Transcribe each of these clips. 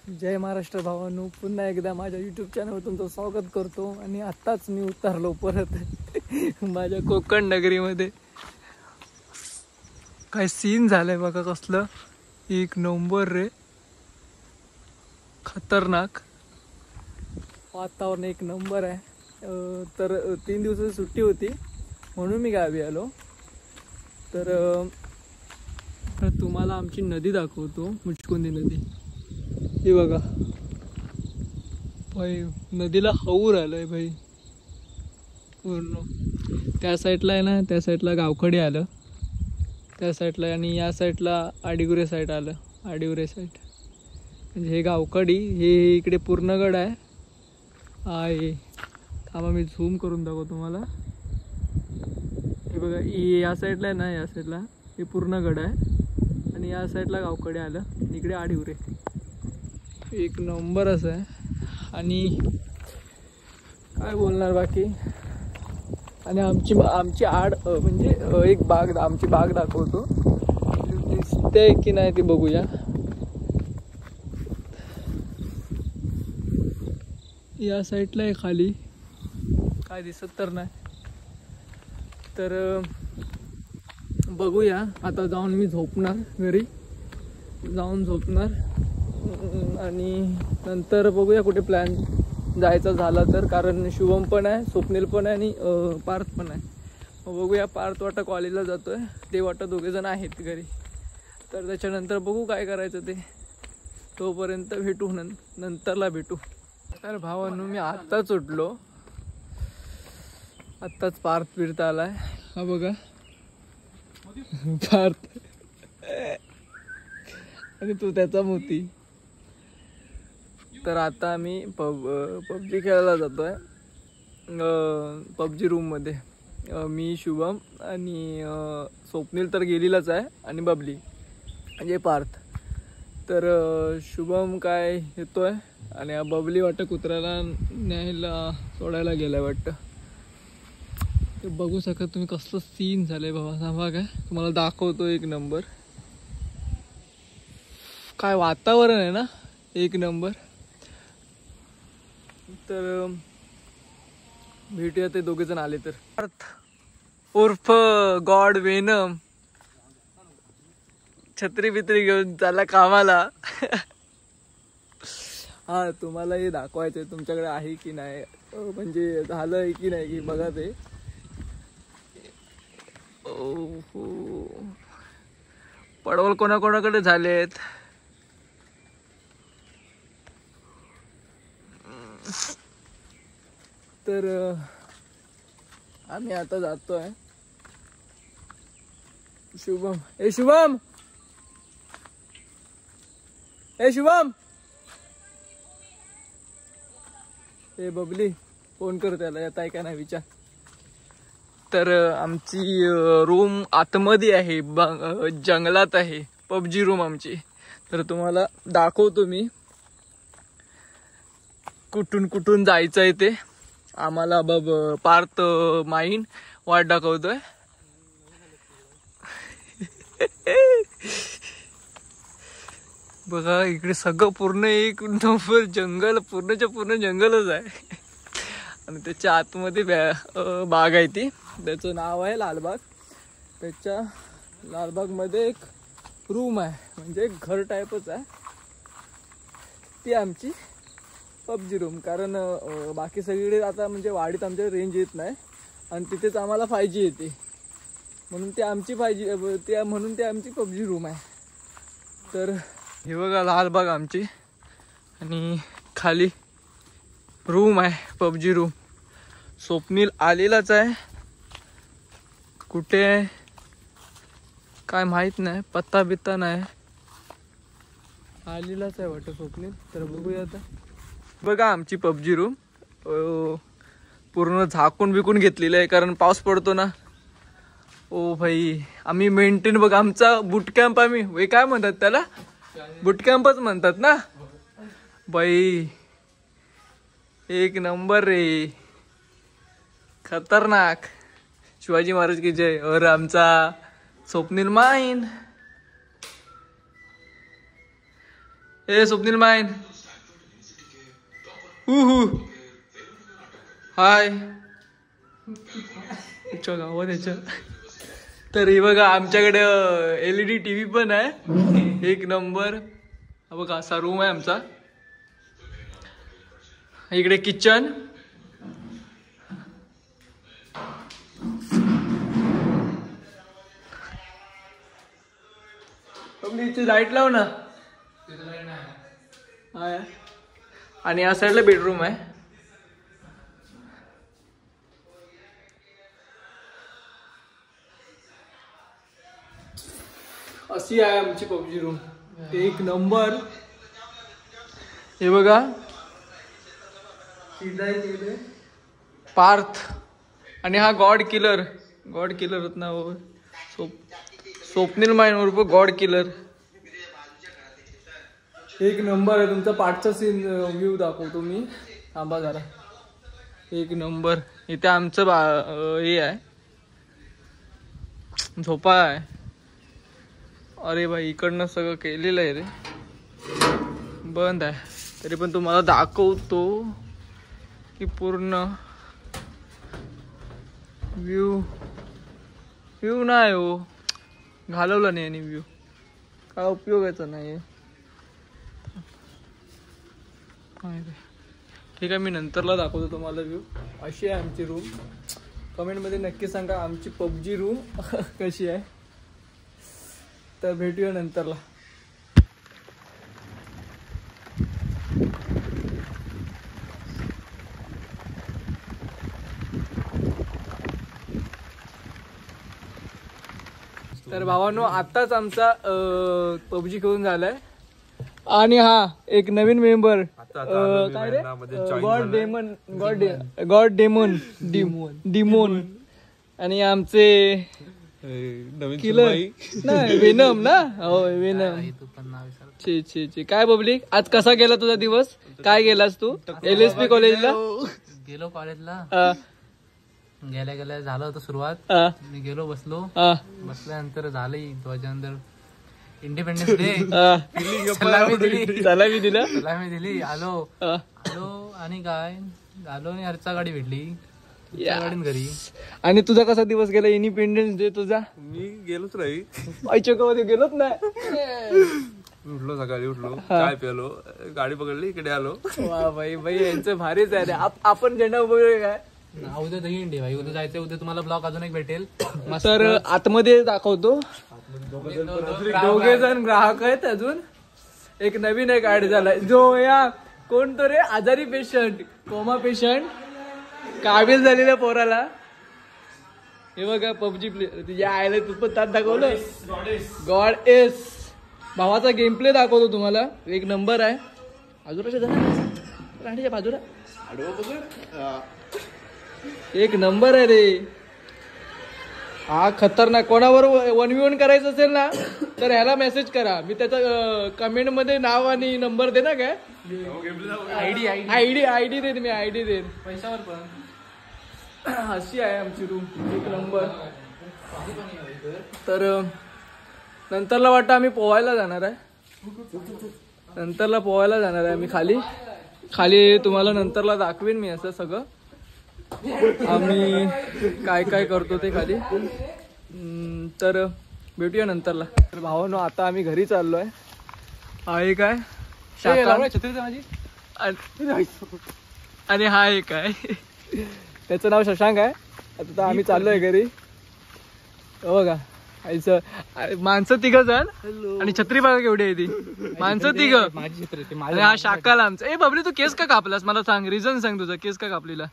जय महाराष्ट्र भावांनो, पुन्हा एकदा माझ्या यूट्यूब चॅनलवर तुमचं स्वागत करतो. आणि आत्ताच मी उतरलो परत माझ्या कोकण नगरीमध्ये. काय सीन झालंय बघा, कसलं एक नंबर रे, खतरनाक वातावरण, एक नंबर आहे. तर 3 दिवसाची सुट्टी होती म्हणून मी गावी आलो. तर तुम्हाला आमची नदी दाखवतो, मुचकुंदी नदी. हे बघा भाई, नदीला हौर आलंय भाई पूर्ण. त्या साईडला आहे ना, त्या साईडला गावखडी आलं त्या साईडला, आणि या साईडला आडिगुरे साईड आलं. आडिगुरे साईड म्हणजे हे गावखडी, हे इकडे पूर्णगड आहे. आहे थांबा मी झूम करून दाखवतो तुम्हाला. हे बघा, या साईडला आहे ना, या साईडला हे पूर्णगड आहे आणि या साईडला गावखडी आलं, इकडे आडिगुरे. एक नंबर असं आहे. आणि काय बोलणार बाकी. आणि आमची आड म्हणजे एक बाग, आमची बाग दाखवतो, दिसते की नाही ते बघूया. या साईडला आहे खाली, काय दिसत तर नाही. तर बघूया आता. जाऊन मी झोपणार, घरी जाऊन झोपणार आणि नंतर बघूया कुठे प्लॅन जायचा झाला तर. कारण शुभम पण आहे, स्वप्नील पण आहे आणि पार्थ पण आहे. मग बघूया. पार्थ वाटा कॉलेजला जातोय, ते वाटा दोघेजण आहेत घरी. तर त्याच्यानंतर बघू काय करायचं ते. तोपर्यंत भेटू, नंतरला भेटू. तर भावांनो, मी आत्ताच उठलो, आत्ताच पार्थ फिरता आलाय. हा बघा पार्थ आणि तू त्याचा मोती. तर आता आम्ही पबजी खेळायला जातोय, पबजी रूममध्ये. मी, शुभम आणि स्वप्नील तर गेलेलाच आहे, आणि बबली म्हणजे पार्थ. तर शुभम काय येतोय आणि बबली वाटतं कुत्र्याला न्यायला सोडायला गेलाय वाटतं. ते बघू शकत तुम्ही, कसलं सीन झालंय बाबा. थांबा काय तुम्हाला दाखवतो. एक नंबर काय वातावरण आहे ना, एक नंबर. तर भेटूया ते दोघे जण आले तर. पार्थ उर्फ गॉड वेनम छत्री बित्री घेऊन चालला कामाला. हा, तुम्हाला हे दाखवायचंय, तुमच्याकडे आहे की नाही, म्हणजे झालंय की नाही की बघा ते. पडवल कोणाकोणाकडे झालेत. तर आम्ही आता जातोय. शुभम, ए शुभम, ए शुभम, ए बबली फोन कर त्याला, येत आहे का नाही विचार. तर आमची रूम आतमध्ये आहे, जंगलात आहे पबजी रूम आमची. तर तुम्हाला दाखवतो मी कुठून कुठून जायचं आहे ते. आम्हाला पार्थ माईन वाट दाखवतोय. बघा इकडे सगळं पूर्ण एक नंबर जंगल, पूर्णच्या पूर्ण जंगलच आहे. आणि त्याच्या आतमध्ये बाग आहे ती, त्याचं नाव आहे लालबाग. त्याच्या लालबागमध्ये एक रूम आहे, म्हणजे एक घर टाईपच आहे. ती आमची पबजी रूम. कारण बाकी सगळीकडे आता म्हणजे वाडीत आमच्या रेंज येत नाही, आणि तिथेच आम्हाला 5G येते, म्हणून ती आमची 5G, म्हणून ती आमची पबजी रूम आहे. तर हे बघा लालबाग आमची, आणि खाली रूम आहे पबजी रूम. स्वप्नील आलेलाच आहे, कुठे आहे काय माहीत नाही, पत्ता बित्ता नाही, आलेलाच आहे वाटतं स्वप्नील. तर बघूया आता. बघा आमची पबजी रूम पूर्ण झाकून बिकून घेतलेलं आहे, कारण पाऊस पडतो ना. ओ भाई, आम्ही मेंटेन बघा आमचा बूट कॅम्प, आम्ही काय म्हणतात त्याला, बूट कॅम्पच म्हणतात ना बाई. एक नंबर रे, खतरनाक. शिवाजी महाराज की जय. और आमचा स्वप्नील माईन, ए स्वप्नील माईन हाय गावात याच्या. तर हे बघा आमच्याकडे LED TV पण आहे, एक नंबर. हा बघा असा रूम आहे आमचा. इकडे किचन, लाईट लाव ना. आणि या साईडला बेडरूम आहे. अशी आहे आमची पबजी रूम, एक नंबर. हे बघा पार्थ आणि हा गॉड किलर होत ना स्वप्नील माइन उर्फ गॉड किलर. एक नंबर आहे. तुमचा पाठचा सीन व्ह्यू दाखवतो मी, थांबा जरा. एक नंबर. इथे आमचं हे आहे, झोपा आहे. अरे भाई इकडनं सगळं केलेलं आहे रे, बंद आहे. तरी पण तुम्हाला दाखवतो की पूर्ण व्ह्यू नाही हो, घालवला नाही आणि व्ह्यू काय उपयोगाचा नाही. ठीक आहे, मी नंतरला दाखवतो तुम्हाला व्ह्यू. अशी आहे आमची रूम. कमेंटमध्ये नक्की सांगा आमची पबजी रूम कशी आहे. तर भेटूया नंतरला. तर भावांनो आताच आमचा पबजी खेळून झालाय. आणि हा एक नवीन मेंबर काय रे, गॉड डेमोन. आणि आमचे किलर नाही वेनम ना. हो वेनम. चे काय पब्लिक, आज कसा गेला तुझा दिवस? काय गेलास तू? LSP कॉलेजला गेलो. कॉलेजला गेल्या झालं होतं सुरुवात. मी गेलो, बसल्यानंतर झालं त्याच्यानंतर इंडिपेंडन्स डे. सलामी दिली. आलो आणि काय आलो आणि हरचा गाडी भेटली गाडीन घरी. आणि तुझा कसा दिवस गेला इंडिपेंडन्स डे तुझा? मी गेलोच नाही, चौकामध्ये गेलोच नाही. उठलो सकाळी, काय पेलो, गाडी पकडली, इकडे आलो. वा भाई यांचं भारीच आहे रे. आपण झेंडा उभं काय उद्या दहीहंडी भाई, उद्या जायचं. उद्या तुम्हाला ब्लॉग अजून एक भेटेल. तर आतमध्ये दाखवतो. दोघे जण ग्राहक आहेत. अजून एक नवीन एक ऍड झालाय जो या कोणतो रे आजारी पेशंट, कोमा पेशंट, काबिल झालेल्या पोराला. हे बघा पबजी प्ले आयला तू पण त्यात दाखवलं. गॉड एस भावाचा गेम प्ले दाखवतो तुम्हाला, एक नंबर आहे. बाजूला बाजूला एक नंबर आहे रे. हा खतरनाक. कोणावर 1v1 करायचं असेल ना तर ह्याला मेसेज करा. मी त्याचा कमेंट मध्ये नाव आणि नंबर दे ना. काय आयडी देईन मी, आयडी देईन पैशावर पण. अशी आहे आमची रूम, एक नंबर. तर नंतरला वाटतं आम्ही पोहायला जाणार आहे. आम्ही खाली तुम्हाला नंतरला दाखवेन मी असं सगळं आम्ही काय करतो ते खाली. तर भेटूया नंतरला. तर भावांनो आता आम्ही घरी चाललोय. आहे काय छत्री माझी. आणि हा एक आहे, त्याचं नाव शशांक आहे. आता आम्ही चाललोय घरी. बघा माणसं 3 जण आणि छत्री बघा केवढी आहे ती. माणसं 3. माझी छत्री. हा शाकाला आमचा. ए बबली तू केस का कापलास? मला सांग, रिझन सांग तुझा, केस का कापलेला?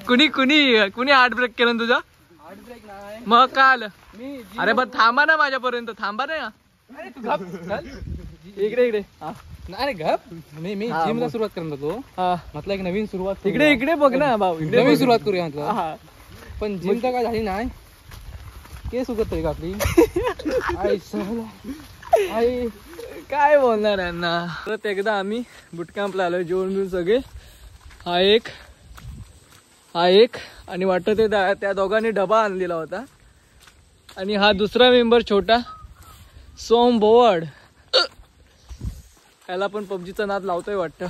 कुणी हार्ट ब्रेक केलं तुझा? मग काय आलं? अरे बघ थांबा ना, माझ्यापर्यंत थांबा ना. इकडे नाही गप. मी जिमला सुरुवात करणार होतो. म्हटलं एक नवीन सुरुवात. इकडे बघ ना भाऊ, नवीन सुरुवात करूया म्हटलं. पण जिम तर काय झाली नाही. केस उगत तरी कापली. काय बोलणार यांना. परत एकदा आम्ही बुटकॅम्पला आलोय, जेवण बिवून सगळे. हा एक आणि वाटतं ते त्या दोघांनी डबा आणलेला होता. आणि हा दुसरा मेंबर छोटा सोम बोवड. याला पण पबजीचा नाद लावतोय वाटतं.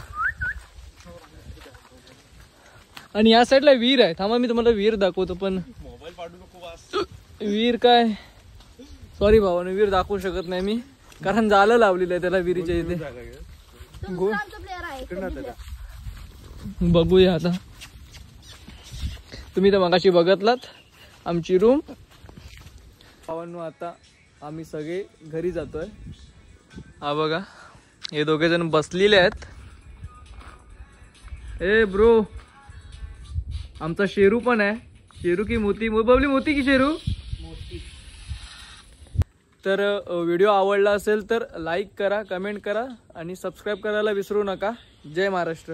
आणि या साईडला विहीर आहे. थांबा मी तुम्हाला विहीर दाखवतो. पण विहीर काय सॉरी भावाने विहीर दाखवू शकत नाही मी, कारण जालं लावलेलं आहे त्याला विहिरीच्या इथे. बघूया आता. तुम्ही तर मगाशी बघतलात आमची रूम. भावांनो आता आम्ही सगळे घरी जातोय. हा बघा हे दोघे जण बसलेले आहेत. ए ब्रो आमचा शेरू पण आहे. शेरू की मोती बबली मोती की शेरू. तर व्हिडिओ आवडला असेल तर लाईक करा, कमेंट करा आणि सबस्क्राईब करायला विसरू नका. जय महाराष्ट्र.